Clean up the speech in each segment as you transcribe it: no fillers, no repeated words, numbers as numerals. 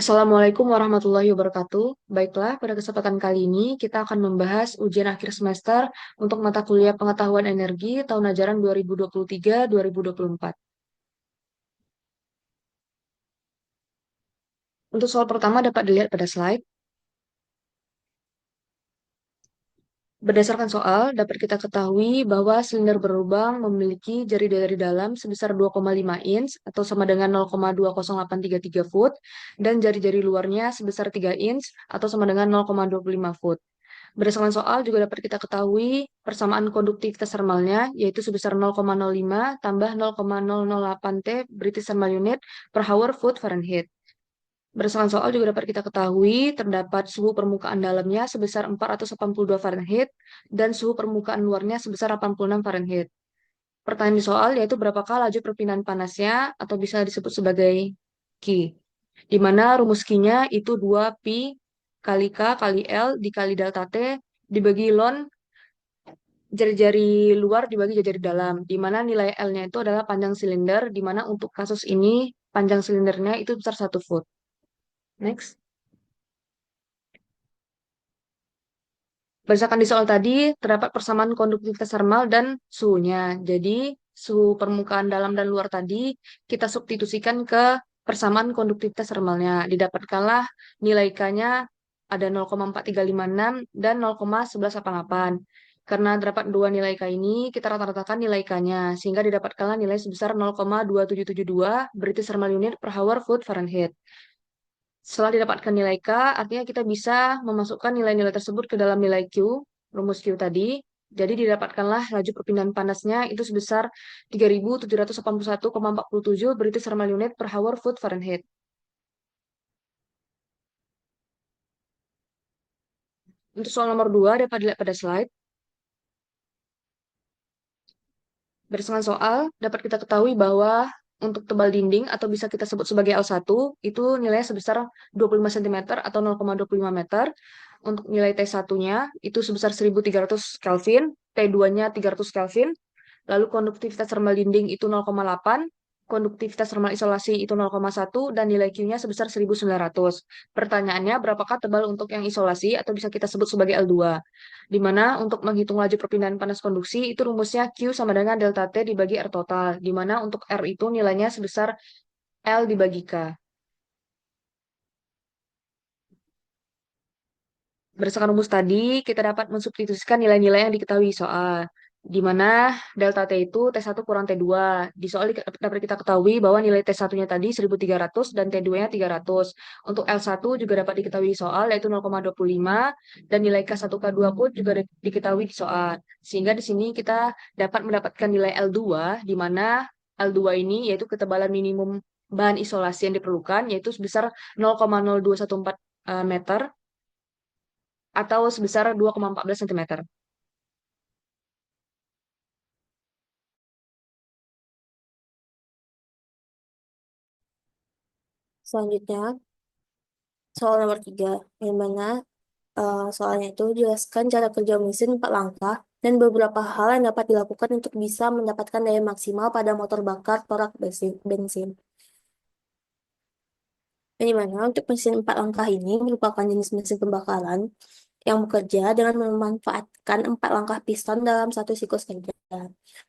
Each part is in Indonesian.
Assalamualaikum warahmatullahi wabarakatuh. Baiklah, pada kesempatan kali ini kita akan membahas ujian akhir semester untuk mata kuliah pengetahuan energi tahun ajaran 2023-2024. Untuk soal pertama dapat dilihat pada slide. Berdasarkan soal, dapat kita ketahui bahwa silinder berlubang memiliki jari dari dalam sebesar 2,5 inch atau sama dengan 0,20833 foot dan jari-jari luarnya sebesar 3 inch atau sama dengan 0,25 foot. Berdasarkan soal juga dapat kita ketahui persamaan konduktivitas thermalnya yaitu sebesar 0,05 tambah 0,008 T British Thermal Unit per hour foot Fahrenheit. Berdasarkan soal juga dapat kita ketahui terdapat suhu permukaan dalamnya sebesar 482 Fahrenheit dan suhu permukaan luarnya sebesar 86 Fahrenheit. Pertanyaan di soal yaitu berapakah laju perpindahan panasnya atau bisa disebut sebagai Q, di mana rumus Q-nya itu 2pi kali K kali L dikali delta T dibagi ln jari-jari luar dibagi jari-jari dalam, di mana nilai L-nya itu adalah panjang silinder, di mana untuk kasus ini panjang silindernya itu besar 1 foot. Next. Berdasarkan di soal tadi, terdapat persamaan konduktivitas thermal dan suhunya. Jadi, suhu permukaan dalam dan luar tadi kita substitusikan ke persamaan konduktivitas thermalnya. Didapatkanlah nilai K-nya ada 0,4356 dan 0,1188. Karena terdapat dua nilai K ini, kita rata-ratakan nilai K-nya, sehingga didapatkanlah nilai sebesar 0,2772 British Thermal Unit per hour foot Fahrenheit. Setelah didapatkan nilai K, artinya kita bisa memasukkan nilai-nilai tersebut ke dalam nilai Q, rumus Q tadi. Jadi didapatkanlah laju perpindahan panasnya itu sebesar 3.781,47 British Thermal Unit per hour foot Fahrenheit. Untuk soal nomor 2 dapat dilihat pada slide. Berdasarkan soal, dapat kita ketahui bahwa untuk tebal dinding atau bisa kita sebut sebagai L1, itu nilainya sebesar 25 cm atau 0,25 meter. Untuk nilai T1-nya itu sebesar 1300 Kelvin, T2-nya 300 Kelvin. Lalu konduktivitas thermal dinding itu 0,8, konduktivitas thermal isolasi itu 0,1, dan nilai Q-nya sebesar 1900. Pertanyaannya, berapakah tebal untuk yang isolasi atau bisa kita sebut sebagai L2? Di mana untuk menghitung laju perpindahan panas konduksi itu rumusnya Q sama dengan delta T dibagi R total, di mana untuk R itu nilainya sebesar L dibagi K. Berdasarkan rumus tadi, kita dapat mensubstitusikan nilai-nilai yang diketahui soal. Di mana delta T itu T1 kurang T2. Di soal dapat kita ketahui bahwa nilai T1-nya tadi 1300 dan T2-nya 300. Untuk L1 juga dapat diketahui di soal yaitu 0,25 dan nilai K1K2 pun juga diketahui di soal. Sehingga di sini kita dapat mendapatkan nilai L2 di mana L2 ini yaitu ketebalan minimum bahan isolasi yang diperlukan yaitu sebesar 0,0214 meter atau sebesar 2,14 cm. Selanjutnya, soal nomor 3, yang mana soalnya itu jelaskan cara kerja mesin 4 langkah dan beberapa hal yang dapat dilakukan untuk bisa mendapatkan daya maksimal pada motor bakar torak bensin. Yang mana untuk mesin 4 langkah ini merupakan jenis mesin pembakaran yang bekerja dengan memanfaatkan 4 langkah piston dalam satu siklus kerja.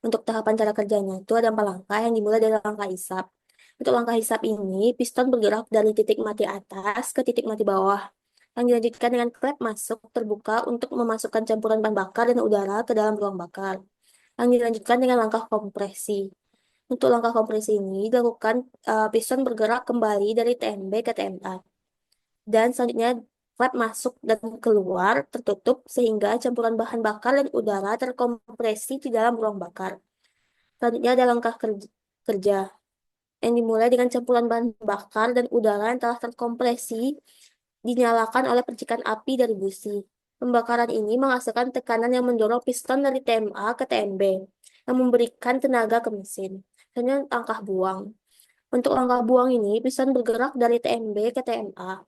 Untuk tahapan cara kerjanya itu ada 4 langkah yang dimulai dari langkah isap. Untuk langkah hisap ini, piston bergerak dari titik mati atas ke titik mati bawah, yang dilanjutkan dengan klep masuk terbuka untuk memasukkan campuran bahan bakar dan udara ke dalam ruang bakar, yang dilanjutkan dengan langkah kompresi. Untuk langkah kompresi ini dilakukan piston bergerak kembali dari TMB ke TMA. Dan selanjutnya klep masuk dan keluar tertutup sehingga campuran bahan bakar dan udara terkompresi di dalam ruang bakar. Selanjutnya ada langkah kerja yang dimulai dengan campuran bahan bakar dan udara yang telah terkompresi dinyalakan oleh percikan api dari busi. Pembakaran ini menghasilkan tekanan yang mendorong piston dari TMA ke TMB, yang memberikan tenaga ke mesin. Selanjutnya langkah buang. Untuk langkah buang ini, piston bergerak dari TMB ke TMA.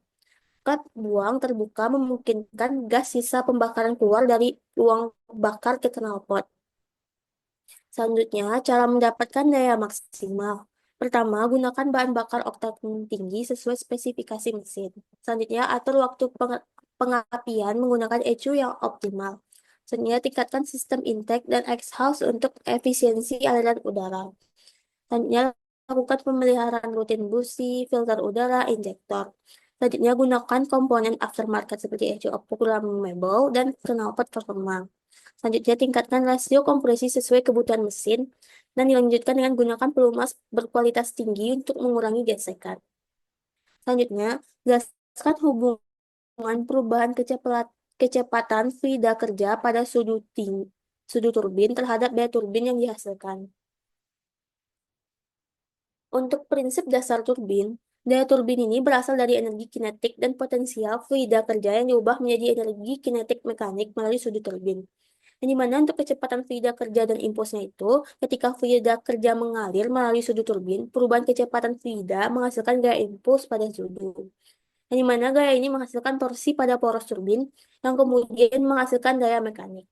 Klep buang terbuka memungkinkan gas sisa pembakaran keluar dari ruang bakar ke knalpot. Selanjutnya, cara mendapatkan daya maksimal. Pertama, gunakan bahan bakar oktan tinggi sesuai spesifikasi mesin. Selanjutnya, atur waktu pengapian menggunakan ECU yang optimal. Selanjutnya, tingkatkan sistem intake dan exhaust untuk efisiensi aliran udara. Selanjutnya, lakukan pemeliharaan rutin busi, filter udara, injektor. Selanjutnya, gunakan komponen aftermarket seperti ECU programmable dan knalpot performa. Selanjutnya, tingkatkan rasio kompresi sesuai kebutuhan mesin dan dilanjutkan dengan gunakan pelumas berkualitas tinggi untuk mengurangi gesekan. Selanjutnya, jelaskan hubungan perubahan kecepatan fluida kerja pada sudut turbin terhadap daya turbin yang dihasilkan. Untuk prinsip dasar turbin, daya turbin ini berasal dari energi kinetik dan potensial fluida kerja yang diubah menjadi energi kinetik mekanik melalui sudut turbin. Yang dimana untuk kecepatan fluida kerja dan impulsnya itu, ketika fluida kerja mengalir melalui sudut turbin, perubahan kecepatan fluida menghasilkan gaya impuls pada sudut. Yang dimana gaya ini menghasilkan torsi pada poros turbin, yang kemudian menghasilkan daya mekanik.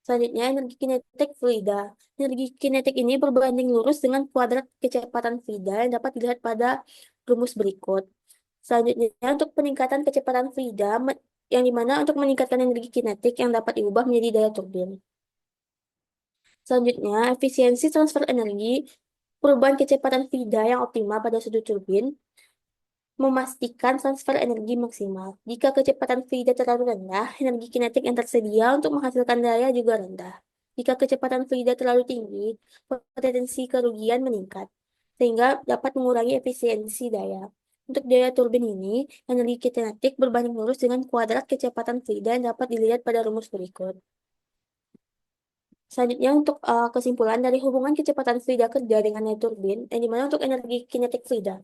Selanjutnya, energi kinetik fluida. Energi kinetik ini berbanding lurus dengan kuadrat kecepatan fluida yang dapat dilihat pada rumus berikut. Selanjutnya, untuk peningkatan kecepatan fluida, yang dimana untuk meningkatkan energi kinetik yang dapat diubah menjadi daya turbin. Selanjutnya, efisiensi transfer energi, perubahan kecepatan fluida yang optimal pada sudut turbin, memastikan transfer energi maksimal. Jika kecepatan fluida terlalu rendah, energi kinetik yang tersedia untuk menghasilkan daya juga rendah. Jika kecepatan fluida terlalu tinggi, potensi kerugian meningkat, sehingga dapat mengurangi efisiensi daya. Untuk daya turbin ini, energi kinetik berbanding lurus dengan kuadrat kecepatan fluida yang dapat dilihat pada rumus berikut. Selanjutnya untuk kesimpulan dari hubungan kecepatan fluida kerja dengan daya turbin, yang dimana untuk energi kinetik fluida.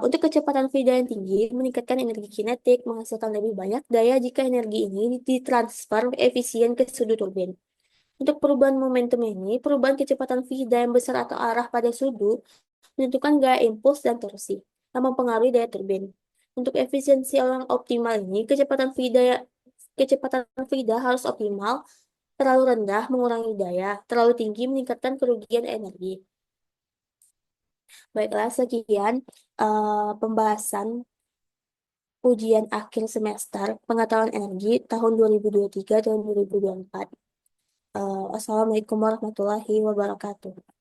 Untuk kecepatan fluida yang tinggi, meningkatkan energi kinetik, menghasilkan lebih banyak daya jika energi ini ditransfer efisien ke sudut turbin. Untuk perubahan momentum ini, perubahan kecepatan fluida yang besar atau arah pada sudut menentukan gaya impuls dan torsi yang mempengaruhi daya turbin. Untuk efisiensi yang optimal ini, kecepatan fluida harus optimal, terlalu rendah mengurangi daya, terlalu tinggi meningkatkan kerugian energi. Baiklah, sekian pembahasan ujian akhir semester pengetahuan energi tahun 2023 dan 2024. Wassalamualaikum warahmatullahi wabarakatuh.